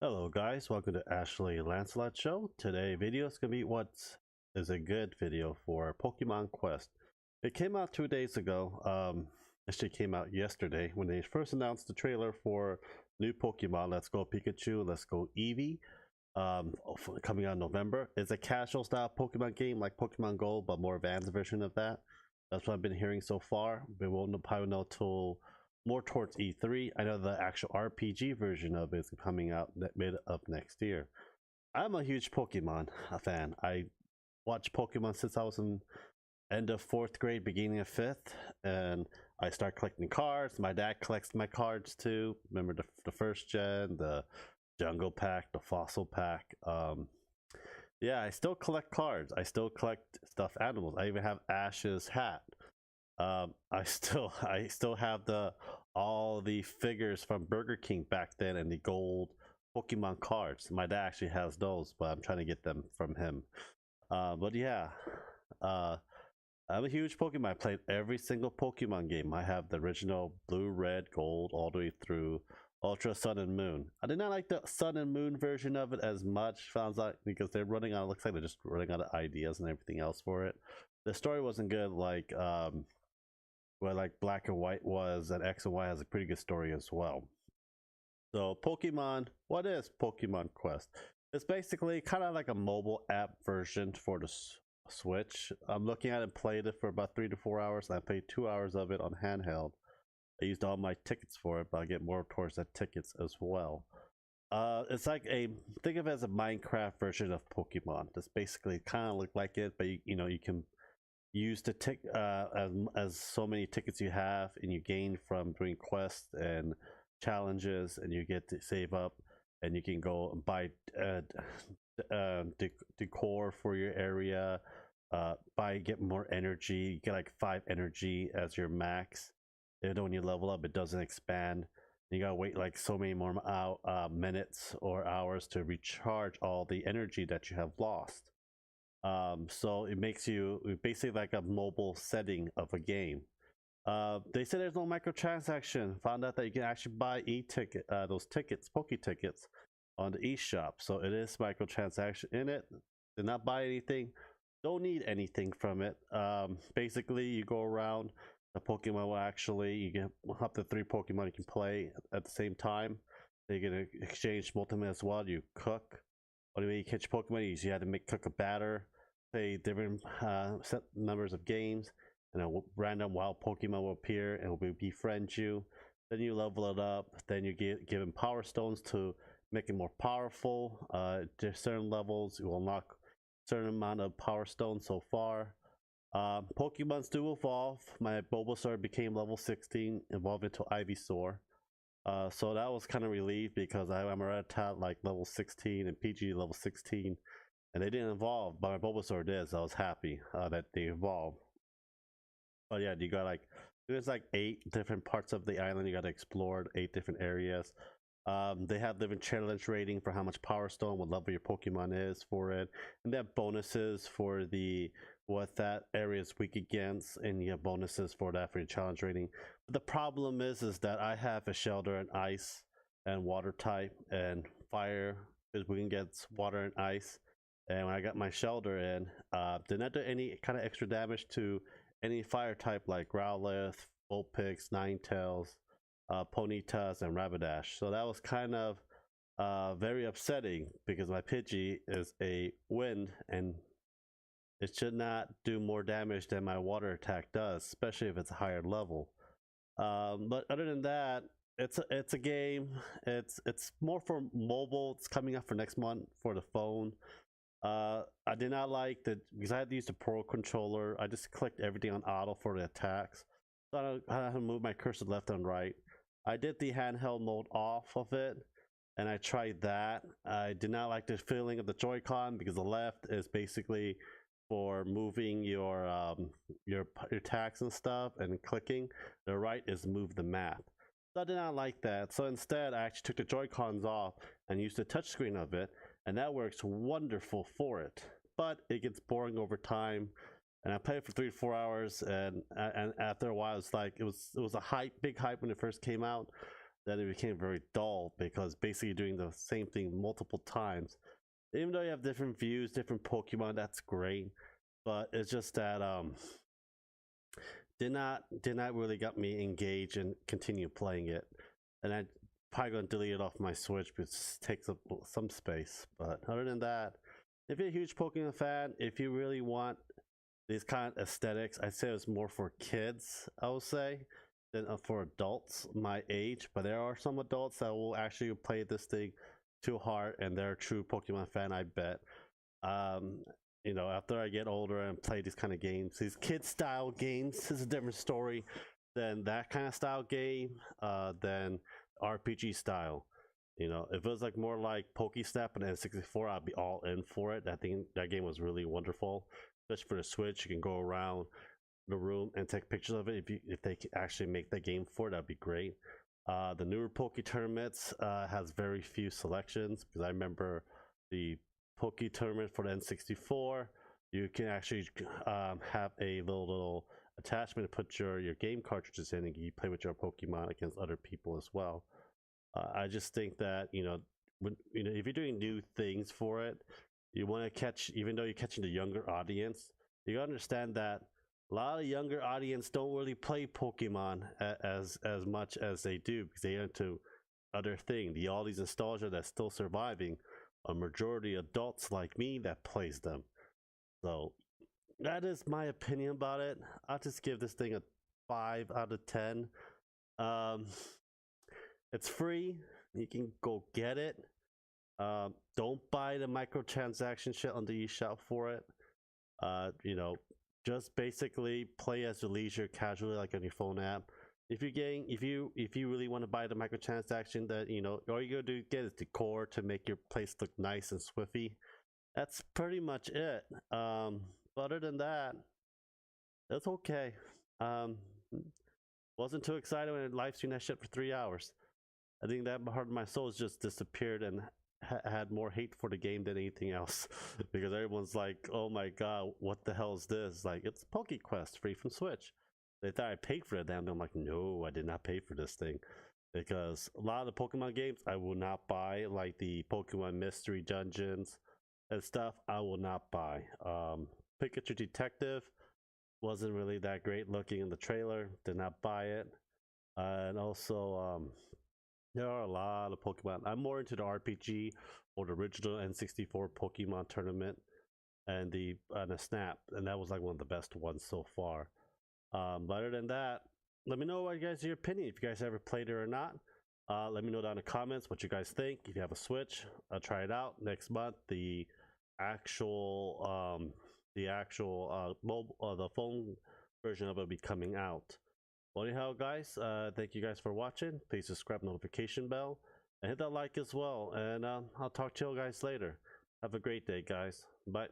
Hello guys, welcome to Ashley Lancelot Show. Today video is going to be what is a good video for Pokemon Quest. It came out 2 days ago, actually came out yesterday when they first announced the trailer for new Pokemon, Let's Go Pikachu, Let's Go Eevee, coming out in November. It's a casual style Pokemon game like Pokemon Go, but more advanced version of that. That's what I've been hearing so far. We won't probably know till more towards E3. I know the actual RPG version of it is coming out mid of next year. I'm a huge Pokemon fan. I watched Pokemon since I was in end of 4th grade, beginning of 5th, and I start collecting cards. My dad collects my cards too. Remember the first gen, the Jungle Pack, the Fossil Pack. Yeah, I still collect cards. I still collect stuffed animals. I even have Ash's hat. I still have all the figures from Burger King back then and the gold Pokemon cards. My dad actually has those, but I'm trying to get them from him. But yeah, I'm a huge Pokemon. I played every single Pokemon game. I have the original Blue, Red, Gold, all the way through Ultra Sun and Moon. I did not like the Sun and Moon version of it as much, sounds like, because they're running out. It looks like they're just running out of ideas and everything else for it. The story wasn't good, like where like Black and White was, and X and Y has a pretty good story as well. So Pokemon, what is Pokemon Quest? It's basically kind of like a mobile app version for the Switch. I'm looking at it, played it for about 3 to 4 hours, and I played 2 hours of it on handheld. I used all my tickets for it, but I get more towards the tickets as well. It's like think of it as a Minecraft version of Pokemon. It's basically kind of look like it, but you can use the as so many tickets you have, and you gain from doing quests and challenges, and you get to save up, and you can go and buy decor for your area, get more energy. You get like 5 energy as your max. And when you level up, it doesn't expand. You gotta wait like so many more minutes or hours to recharge all the energy that you have lost. So it makes you basically like a mobile setting of a game. They said there's no microtransaction. Found out that you can actually buy e-ticket, those tickets, Poke tickets, on the eShop. So it is microtransaction in it. Did not buy anything. Don't need anything from it. Basically, you go around. The Pokemon will actually, you get up to 3 Pokemon you can play at the same time. You can exchange multiple as well. You cook. Only way you catch Pokemon is you have to cook a batter, play different set numbers of games, and a random wild Pokemon will appear and will befriend you. Then you level it up. Then you get given Power Stones to make it more powerful. Certain levels you will unlock certain amount of Power Stones so far. Pokemons do evolve. My Bulbasaur became level 16, evolved into Ivysaur. So that was kind of relieved because I'm a Rattata like level 16 and PG level 16, and they didn't evolve, but my Bulbasaur did, so I was happy that they evolved. But yeah, you got like, there's like 8 different parts of the island you got to explore, 8 different areas. They have different challenge rating for how much Power Stone, what level your Pokemon is for it, and they have bonuses for what that area is weak against, and you have bonuses for that for your challenge rating. But the problem is that I have a Shelter and Ice and Water type, and Fire is weak against Water and Ice. And when I got my Shelter in, did not do any kind of extra damage to any Fire type like Growlithe, Vulpix, Ninetales, Ponytas, and Rapidash. So that was kind of very upsetting because my Pidgey is a wind, and it should not do more damage than my water attack does, especially if it's a higher level. But other than that, it's a game. It's more for mobile. It's coming out for next month for the phone. I did not like that because I had to use the Pro controller. I just clicked everything on auto for the attacks. So I had to move my cursor left and right. I did the handheld mode off of it, and I tried that. I did not like the feeling of the Joy-Con because the left is basically for moving your attacks and stuff and clicking. The right is move the map. So I did not like that. So instead, I actually took the Joy-Cons off and used the touchscreen of it, and that works wonderful for it. But it gets boring over time. And I played it for 3 to 4 hours, and after a while, it's like it was a big hype when it first came out. then it became very dull because basically you're doing the same thing multiple times. Even though you have different views, different Pokemon, that's great. But it's just that did not really got me engaged and continue playing it. And I probably gonna delete it off my Switch because it takes up some space. But other than that, if you're a huge Pokemon fan, if you really want these kind of aesthetics, I'd say it's more for kids, I would say, than for adults my age. But there are some adults that will actually play this thing too hard and they're a true Pokemon fan, I bet. Um, after I get older and play these kind of games, these kid style games is a different story than that kind of style game, than RPG style. If it was like more like Pokesnap and N64, I'd be all in for it. I think that game was really wonderful, especially for the Switch. You can go around the room and take pictures of it. If they actually make the game for it, that'd be great. The newer Poke Tournaments has very few selections, because I remember the Poke Tournament for the N64. You can actually have a little attachment to put your game cartridges in, and you play with your Pokemon against other people as well. I just think that if you're doing new things for it, you want to catch, even though you're catching the younger audience, you gotta understand that a lot of younger audience don't really play Pokemon as much as they do, because they into other things. All these nostalgia that's still surviving, a majority adults like me that plays them. So that is my opinion about it. I'll just give this thing a 5 out of 10. It's free. You can go get it. Don't buy the microtransaction shit on the eShop for it. Just basically play as your leisure, casually, like on your phone app. If you really want to buy the microtransaction, that all you gotta do get is decor to make your place look nice and swiffy. That's pretty much it. Other than that, it's okay. Wasn't too excited when I live streamed that shit for 3 hours. I think that part of my soul just disappeared and had more hate for the game than anything else, because everyone's like, "Oh my god, what the hell is this?" Like, it's PokeQuest free from Switch. They thought I paid for it. Damn, I'm like, no, I did not pay for this thing, because a lot of the Pokemon games I will not buy, like the Pokemon Mystery Dungeons and stuff. I will not buy. Pikachu Detective wasn't really that great looking in the trailer. Did not buy it. And also, there are a lot of Pokemon. I'm more into the RPG or the original N64 Pokemon tournament and the Snap, and that was like one of the best ones so far. But other than that, let me know what your opinion. If you guys ever played it or not, let me know down in the comments what you guys think. If you have a Switch, I'll try it out next month. The phone version of it will be coming out. Well, anyhow, guys, thank you guys for watching. Please subscribe, notification bell, and hit that like as well. And I'll talk to you guys later. Have a great day, guys. Bye.